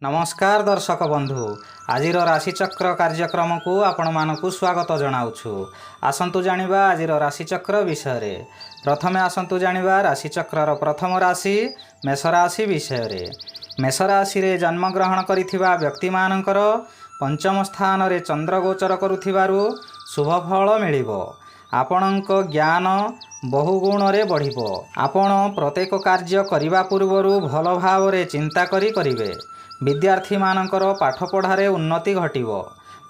नमस्कार दर्शक बंधु आज राशिचक्र कार्यक्रम को आपण मानकु स्वागत जनाऊछु। आसंतु जानिबा आज राशिचक्र विषय रे। प्रथमे आसंतु जानिबा राशिचक्र प्रथम राशि मेष राशि विषय रे। मेष राशि रे जन्म ग्रहण करिथिबा व्यक्ति मानकर पंचम स्थान रे चंद्र गोचर करुथिबारु शुभ फल मिलिबो। आपणक ज्ञान बहुगुण रे बढ़िबो। आपण प्रत्येक कार्य करिबा पूर्वरु भल भाव रे चिंता करिवे। विद्यार्थी मानकर पाठ पढ़ारे उन्नति घटिबो।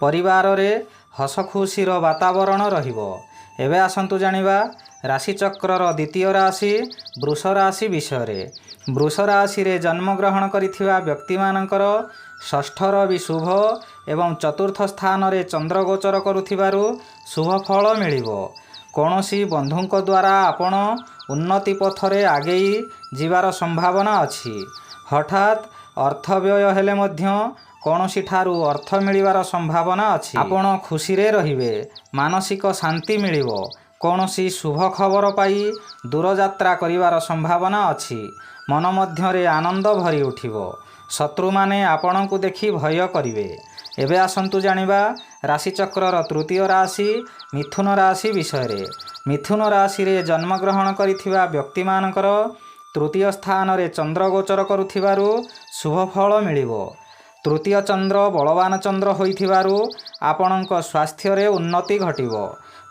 परिवार रे हस खुशीर वातावरण रहिबो। एबे आसंतु जानिबा राशिचक्र द्वितीय राशि वृष राशि विषय रे। वृष राशि रे जन्म ग्रहण करिथिबा व्यक्ति मानकर षष्ठ रवि शुभ एवं चतुर्थ स्थान रे चंद्र गोचर करुथिबारु शुभ फल मिलिबो। कौनसी बंधुक द्वारा आपण उन्नति पथरे आगेई जीवार संभावना अछि। हठात अर्थ व्यय हेले मध्य कौनसी ठारू अर्थ मिलिबार संभावना अछि। आपण खुशी रे रहिबे। मानसिक शांति मिलिबो। कौनसी शुभ खबर पाई दूर यात्रा करिवार संभावना अछि। मन मध्य रे आनंद भरी उठिबो। शत्रु माने आपण को देखि भय करिवे। एबे आसंतु जानिबा राशिचक्र तृतीय राशि मिथुन राशि विषय रे। मिथुन राशि रे जन्म ग्रहण करिथिबा व्यक्ति मानकर तृतीय स्थान रे चंद्र गोचर करुथिबारु शुभ फल मिलिबो। तृतीय चंद्र बलवान चंद्र होइथिबारु आपणक स्वास्थ्य रे उन्नति घटिबो।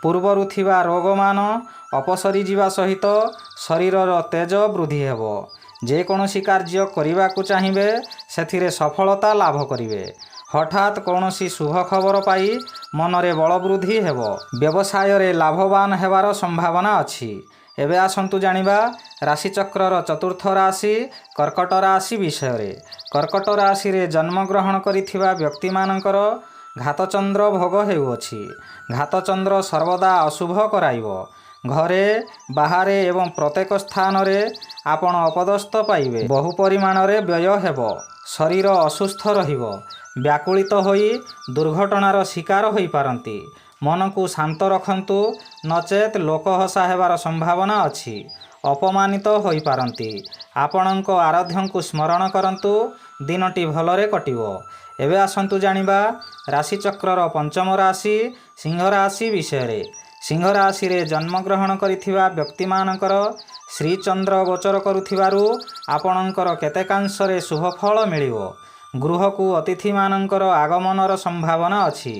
पूर्वरु थिबा रोगमान अपसरी जीवा सहित शरीरर तेज वृद्धि हेबो। जे कोनोसी कार्य करिबाकु चाहिबे सेथिरे सफलता लाभ करिवे। हठात कौनसी शुभ खबर पाई मनरे बल वृद्धि हेबो। व्यवसाय रे लाभवान हेबार संभावना अछि। एबे आसंतु जानिबा राशिचक्र चतुर्थ राशि कर्कट राशि विषय रे। कर्कट राशि रे जन्म ग्रहण करिथिबा व्यक्ति मानकर घातचंद्र भोग हेउअछि। घातचंद्र सर्वदा अशुभ कराइबो। घरे बाहारे एवं प्रत्येक स्थान रे आपण अपदस्थ पाइबे। बहु परिमाण रे व्यय हेबो। शरीर असुस्थ रहिबो। व्याकुलित होई दुर्घटनार शिकार होई पारंती। मन को शांत रखंतु नचेत लोकहसा हेबार संभावना अछि। अपमानित होई पारंती। आपणक आराध्य को स्मरण करंतु दिनटी भलरे कटिबो। एबे आसंतु जानिबा राशिचक्र पंचम राशि सिंह राशि विषय रे। सिंह राशि रे जन्म ग्रहण करिथिबा व्यक्ति मानकर श्री चंद्र गोचर करुथिबारु आपणकर केतेकांश रे शुभ फल मिलिबो। गृह को अतिथि मानकर आगमनर संभावना अछि।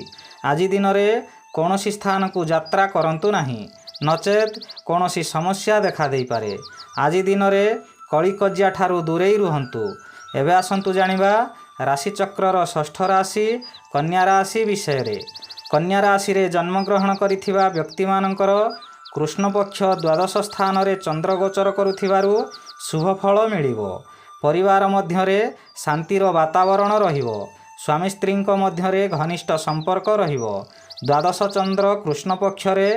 आज दिन रे कौनसी स्थान को यात्रा करंतु नाही नचेत कौनसी समस्या देखा देई पारे। आज दिन रे कली कजिया ठारू दूरेई रुहंतु। एबे आसंतु जानिबा राशिचक्र षष्ठ राशि कन्या राशि विषय रे। कन्या राशि रे जन्म ग्रहण करिथिबा व्यक्ति मानकर कृष्ण पक्ष द्वादश स्थान रे चंद्र गोचर करुथिबारु शुभ फल मिलिबो। परिवार मध्यरे शांतिर वातावरण रहिबो। स्वामी स्त्री मध्यरे घनिष्ठ संपर्क रहिबो। द्वादश चंद्र कृष्ण पक्षरे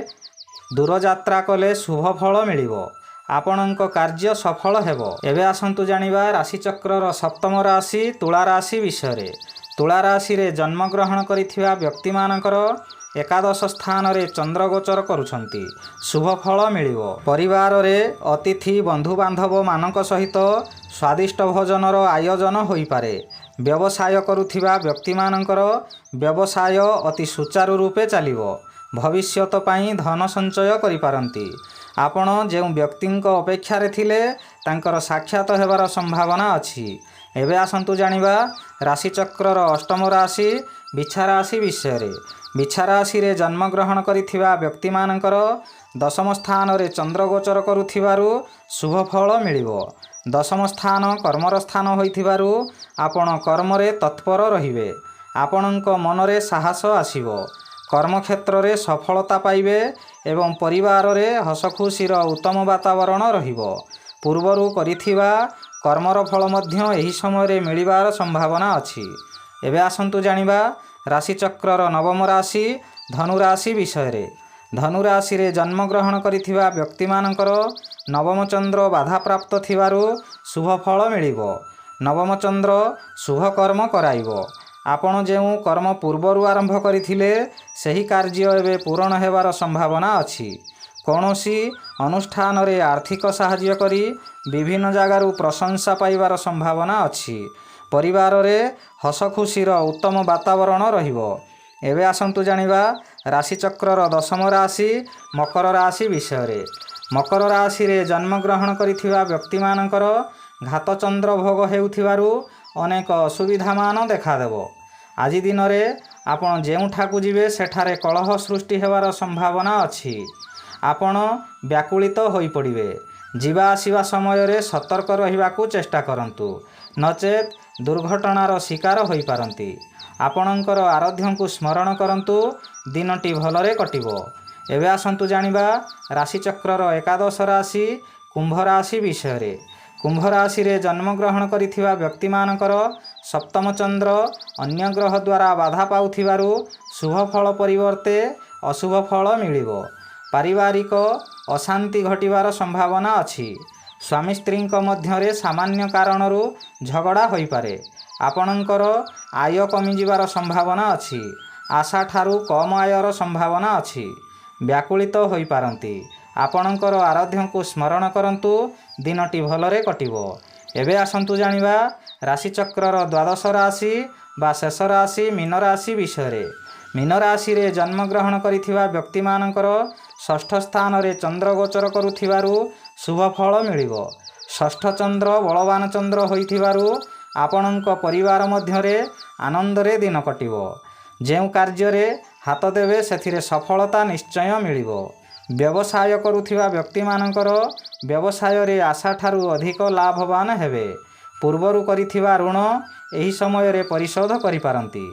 दूर यात्रा कले शुभ फल मिलिबो। आपणक कार्य सफल हेबो। एबे आसंतु जानिबा राशिचक्र सप्तम राशि तुला राशि विषय रे। तुला राशि रे जन्म ग्रहण करिथिबा व्यक्ति मानकर एकादश स्थान रे चंद्र गोचर करुछंती। शुभ फल मिलिबो। परिवार रे अतिथि बंधु बांधव मानक सहित स्वादिष्ट भोजनर आयोजन होई पारे। व्यवसाय करुथिबा व्यक्ति मानकर व्यवसाय अति सुचारू रूपे चलिबो। भविष्यत पाई धन संचय करि पारंती। आपण जे व्यक्तिंक अपेक्षा रे थिले तांकर साक्षात हेबार संभावना अछि। एबे आसंतु जानिबा राशिचक्र अष्टम राशि बिच्छा राशि विषय रे। बिच्छा राशि रे जन्म ग्रहण करिथिबा व्यक्ति मानकर दशम स्थान रे चंद्र गोचर करुथिबारु शुभ फल मिलिबो। दशम स्थान कर्मर स्थान होइथिबारु आपण कर्म रे तत्पर रहिबे। आपणक मनरे साहस आसीबो। कर्म क्षेत्र रे सफलता पाइबे एवं परिवार रे हस खुशीर उत्तम वातावरण रहिबो। पूर्वरु करिथिबा कर्मर फल मध्य एही समय रे मिलिबार संभावना अछि। एबे आसंतु जानिबा राशिचक्र नवम राशि धनु राशि विषय रे। धनु राशि रे जन्म ग्रहण करिथिबा व्यक्ति मानकर नवम चंद्र बाधा प्राप्त थिबारु शुभ फल मिलिबो। नवम चंद्र शुभ कर्म कराइबो। आपण जेउ कर्म पूर्वरु आरंभ करिथिले सही कार्य एबे पूर्ण हेबार संभावना अछि। कौनसी अनुष्ठान रे आर्थिक साहाय्य करी विभिन्न जगारू प्रशंसा पाइबार संभावना अछि। ପରିବାରରେ ହସ ଖୁସିର ଉତ୍ତମ ବାତାବରଣ ରହିବ। ଏବେ ଆସନ୍ତୁ ଜାଣିବା ରାଶିଚକ୍ରର ଦଶମ ରାଶି ମକର ରାଶି ବିଷୟରେ। ମକର ରାଶିରେ ଜନ୍ମଗ୍ରହଣ କରିଥିବା ବ୍ୟକ୍ତିମାନଙ୍କର ଘାତଚନ୍ଦ୍ର ଭୋଗ ହେଉଥିବାରୁ ଅନେକ ଅସୁବିଧାମାନ ଦେଖାଦେବ। ଆଜି ଦିନରେ ଆପଣ ଯେଉଁଠାକୁ ଯିବେ ସେଠାରେ କଳହ ସୃଷ୍ଟି ହେବାର ସମ୍ଭାବନା ଅଛି। ଆପଣ ବ୍ୟାକୁଳିତ ହୋଇପଡ଼ିବେ। ଯିବା ଆସିବା ସମୟରେ ସତର୍କ ରହିବାକୁ ଚେଷ୍ଟା କରନ୍ତୁ, ନଚେତ୍ ଦୁର୍ଘଟଣାର ଶିକାର ହୋଇପାରନ୍ତି। ଆପଣଙ୍କର ଆରାଧ୍ୟଙ୍କୁ ସ୍ମରଣ କରନ୍ତୁ, ଦିନଟି ଭଲରେ କଟିବ। ଏବେ ଆସନ୍ତୁ ଜାଣିବା ରାଶିଚକ୍ରର ଏକାଦଶ ରାଶି କୁମ୍ଭ ରାଶି ବିଷୟରେ। କୁମ୍ଭ ରାଶିରେ ଜନ୍ମଗ୍ରହଣ କରିଥିବା ବ୍ୟକ୍ତିମାନଙ୍କର ସପ୍ତମ ଚନ୍ଦ୍ର ଅନ୍ୟ ଗ୍ରହ ଦ୍ୱାରା ବାଧା ପାଉଥିବାରୁ ଶୁଭ ଫଳ ପରିବର୍ତ୍ତେ ଅଶୁଭ ଫଳ ମିଳିବ। ପାରିବାରିକ ଅଶାନ୍ତି ଘଟିବାର ସମ୍ଭାବନା ଅଛି। ସ୍ୱାମୀ ସ୍ତ୍ରୀଙ୍କ ମଧ୍ୟରେ ସାମାନ୍ୟ କାରଣରୁ ଝଗଡ଼ା ହୋଇପାରେ। ଆପଣଙ୍କର ଆୟ କମିଯିବାର ସମ୍ଭାବନା ଅଛି। ଆଶା ଠାରୁ କମ୍ ଆୟର ସମ୍ଭାବନା ଅଛି। ବ୍ୟାକୁଳିତ ହୋଇପାରନ୍ତି। ଆପଣଙ୍କର ଆରାଧ୍ୟଙ୍କୁ ସ୍ମରଣ କରନ୍ତୁ, ଦିନଟି ଭଲରେ କଟିବ। ଏବେ ଆସନ୍ତୁ ଜାଣିବା ରାଶିଚକ୍ରର ଦ୍ୱାଦଶ ରାଶି ବା ଶେଷ ରାଶି ମୀନ ରାଶି ବିଷୟରେ। ମୀନ ରାଶିରେ ଜନ୍ମଗ୍ରହଣ କରିଥିବା ବ୍ୟକ୍ତିମାନଙ୍କର ଷଷ୍ଠ ସ୍ଥାନରେ ଚନ୍ଦ୍ର ଗୋଚର କରୁଥିବାରୁ ଶୁଭ ଫଳ ମିଳିବ। ଷଷ୍ଠ ଚନ୍ଦ୍ର ବଳବାନ ଚନ୍ଦ୍ର ହୋଇଥିବାରୁ ଆପଣଙ୍କ ପରିବାର ମଧ୍ୟରେ ଆନନ୍ଦରେ ଦିନ କଟିବ। ଯେଉଁ କାର୍ଯ୍ୟରେ ହାତ ଦେବେ ସେଥିରେ ସଫଳତା ନିଶ୍ଚୟ ମିଳିବ। ବ୍ୟବସାୟ କରୁଥିବା ବ୍ୟକ୍ତିମାନଙ୍କର ବ୍ୟବସାୟରେ ଆଶାଠାରୁ ଅଧିକ ଲାଭବାନ ହେବେ। ପୂର୍ବରୁ କରିଥିବା ଋଣ ଏହି ସମୟରେ ପରିଶୋଧ କରିପାରନ୍ତି।